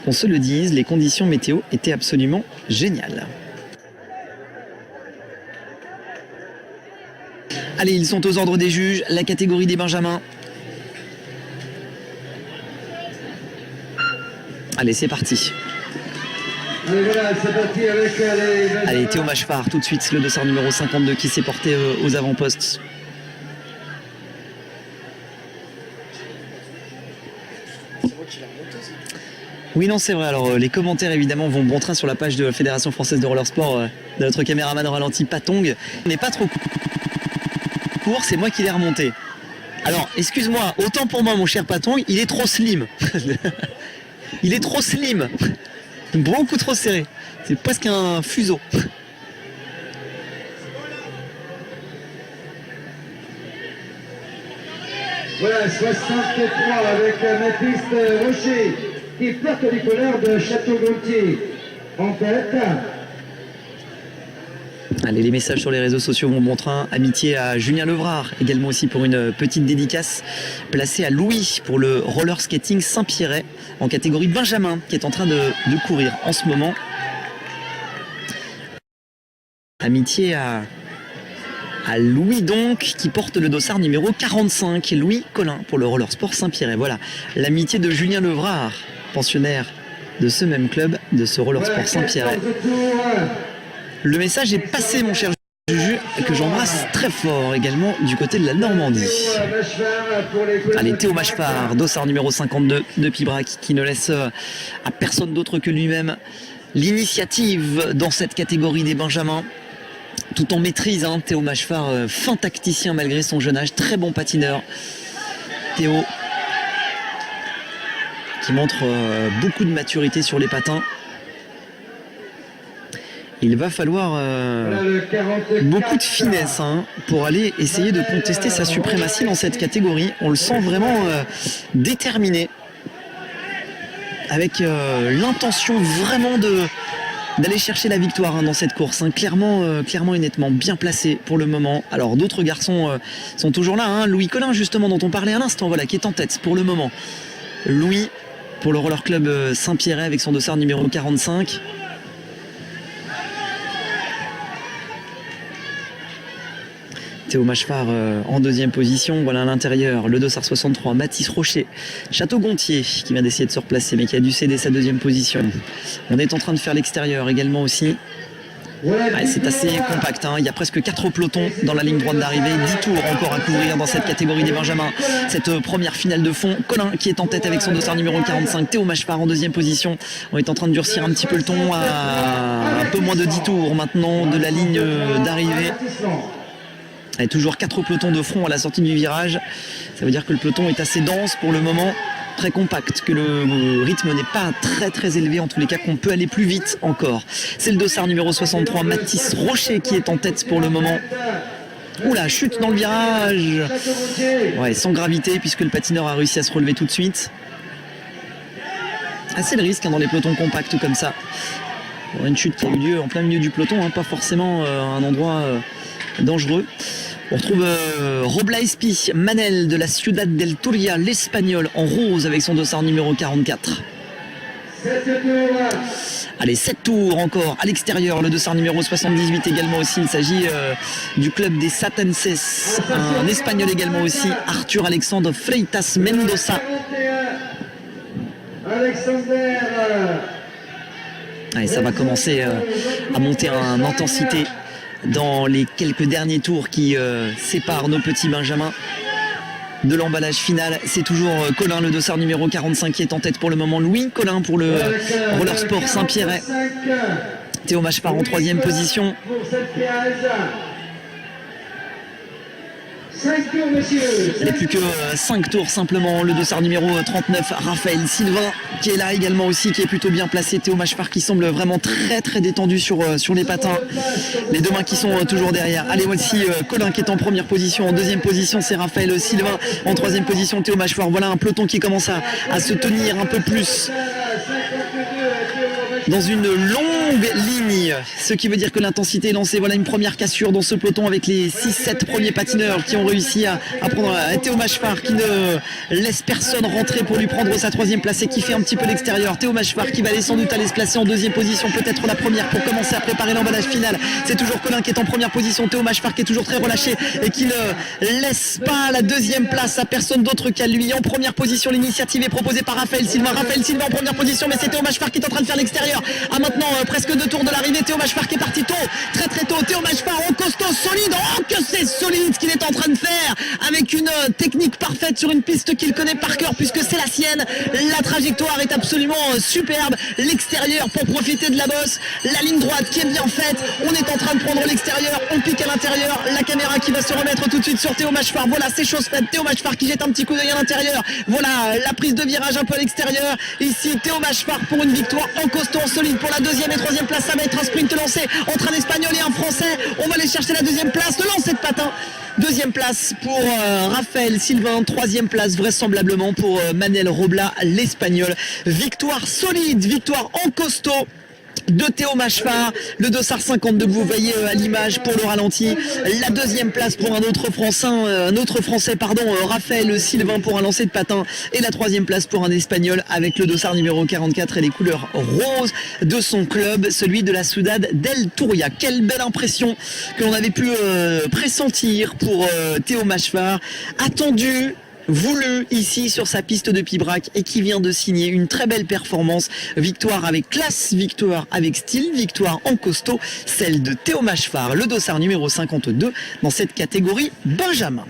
Qu'on se le dise, les conditions météo étaient absolument géniales. Allez, ils sont aux ordres des juges, la catégorie des benjamins. Allez, c'est parti. Allez, voilà, c'est parti avec les... Allez, Théo Machepart, tout de suite, le dossard numéro 52 qui s'est porté aux avant-postes. Oui, non, c'est vrai. Alors, les commentaires, évidemment, vont bon train sur la page de la Fédération Française de Roller Sport de notre caméraman au ralenti, Patong. On n'est pas trop court, c'est moi qui l'ai remonté. Alors, excuse-moi, autant pour moi, mon cher Patong, il est trop slim. Il est trop slim. Beaucoup trop serré. C'est presque un fuseau. Voilà, 63 avec Mathis Rocher qui porte les couleurs de Château-Gontier en tête. Allez, les messages sur les réseaux sociaux vont bon train. Amitié à Julien Levrard, également aussi pour une petite dédicace placée à Louis pour le roller skating Saint-Pierret en catégorie Benjamin qui est en train de courir en ce moment. Amitié à Louis donc qui porte le dossard numéro 45, Louis Collin pour le roller sport Saint-Pierret. Voilà, l'amitié de Julien Levrard, pensionnaire de ce même club, de ce roller sport Saint-Pierret. Le message est passé, mon cher Juju, que j'embrasse très fort également du côté de la Normandie. Allez, Théo Machepart, dossard numéro 52 de Pibrac, qui ne laisse à personne d'autre que lui-même l'initiative dans cette catégorie des benjamins. Tout en maîtrise, hein, Théo Machepart, fin tacticien malgré son jeune âge, très bon patineur. Théo qui montre beaucoup de maturité sur les patins. Il va falloir beaucoup de finesse pour aller essayer de contester sa suprématie dans cette catégorie. On le sent vraiment déterminé, avec l'intention vraiment d'aller chercher la victoire dans cette course. Clairement et nettement, bien placé pour le moment. Alors d'autres garçons sont toujours là. Louis Collin justement, dont on parlait à l'instant, voilà, qui est en tête pour le moment. Louis pour le Roller Club Saint-Pierret avec son dossard numéro 45. Théo Machepart en deuxième position. Voilà à l'intérieur le dossard 63, Mathis Rocher, Château-Gontier qui vient d'essayer de se replacer mais qui a dû céder sa deuxième position. On est en train de faire l'extérieur également aussi. Ouais, c'est assez compact, il y a presque 4 pelotons dans la ligne droite d'arrivée, 10 tours encore à couvrir dans cette catégorie des benjamins. Cette première finale de fond, Collin qui est en tête avec son dossard numéro 45, Théo Machepart en deuxième position. On est en train de durcir un petit peu le ton à un peu moins de 10 tours maintenant de la ligne d'arrivée. Et toujours 4 pelotons de front à la sortie du virage. Ça veut dire que le peloton est assez dense pour le moment, très compact, que le rythme n'est pas très élevé, en tous les cas qu'on peut aller plus vite encore. C'est le dossard numéro 63, Mathis Rocher qui est en tête pour le moment. Oula, chute dans le virage. Ouais, sans gravité puisque le patineur a réussi à se relever tout de suite. Assez le risque dans les pelotons compacts comme ça. Une chute qui a eu lieu en plein milieu du peloton, pas forcément un endroit dangereux. On retrouve Robla Espi, Manel de la Ciudad del Turia, l'Espagnol en rose avec son dossard numéro 44. Allez, 7 tours encore à l'extérieur, le dossard numéro 78 également aussi. Il s'agit du club des Satenses, un Espagnol également aussi, Arthur Alexandre Freitas Mendoza. Allez, ça va commencer à monter en intensité dans les quelques derniers tours qui séparent nos petits benjamins de l'emballage final. C'est toujours Collin, le dossard numéro 45 qui est en tête pour le moment. Louis Collin pour le Roller Sport Saint-Pierret. Théo Machepart en troisième position. 5 tours, messieurs. Il n'est plus que 5 tours simplement. Le dossard numéro 39, Raphaël Sylvain, qui est là également aussi, qui est plutôt bien placé. Théo Machepart qui semble vraiment très détendu sur les patins. Les deux mains qui sont toujours derrière. Allez, voici Collin qui est en première position. En deuxième position, c'est Raphaël Sylvain. En troisième position, Théo Machepart. Voilà un peloton qui commence à se tenir un peu plus dans une longue ligne. Ce qui veut dire que l'intensité est lancée. Voilà une première cassure dans ce peloton avec les 6-7 premiers patineurs qui ont réussi à prendre Théo Machefar qui ne laisse personne rentrer pour lui prendre sa troisième place et qui fait un petit peu l'extérieur. Théo Machefar qui va aller sans doute aller se placer en deuxième position, peut-être la première pour commencer à préparer l'emballage final. C'est toujours Colin qui est en première position. Théo Machefar qui est toujours très relâché et qui ne laisse pas la deuxième place à personne d'autre qu'à lui. En première position, l'initiative est proposée par Raphaël Silva. Raphaël Silva en première position, mais c'est Théo Machefar qui est en train de faire l'extérieur. À maintenant presque 2 tours de l'arrivée. Théo Machefar qui est parti tôt, très très tôt. Théo Machefar en costaud, solide. Oh que c'est solide ce qu'il est en train de faire, avec une technique parfaite sur une piste qu'il connaît par cœur puisque c'est la sienne. La trajectoire est absolument superbe. L'extérieur pour profiter de la bosse. La ligne droite qui est bien faite. On est en train de prendre l'extérieur. On pique à l'intérieur. La caméra qui va se remettre tout de suite sur Théo Machefar. Voilà, c'est chose faite. Théo Machefar qui jette un petit coup d'œil à l'intérieur. Voilà la prise de virage un peu à l'extérieur. Ici Théo Machefar pour une victoire en costaud, en solide pour la deuxième et troisième place. Ça va être un sprint lancé entre un Espagnol et un Français. On va aller chercher la deuxième place. Le lancer de patin. Deuxième place pour Raphaël Sylvain, troisième place vraisemblablement pour Manel Robla, l'Espagnol. Victoire solide, victoire en costaud de Théo Machefar, le dossard 52 que vous voyez à l'image pour le ralenti. La deuxième place pour un autre Français, Raphaël Sylvain pour un lancer de patin. Et la troisième place pour un Espagnol avec le dossard numéro 44 et les couleurs roses de son club, celui de la Ciudad del Turia. Quelle belle impression que l'on avait pu pressentir pour Théo Machefar. Attendu, voulu ici sur sa piste de Pibrac et qui vient de signer une très belle performance. Victoire avec classe, victoire avec style, victoire en costaud, celle de Théo Machefar, le dossard numéro 52 dans cette catégorie Benjamin.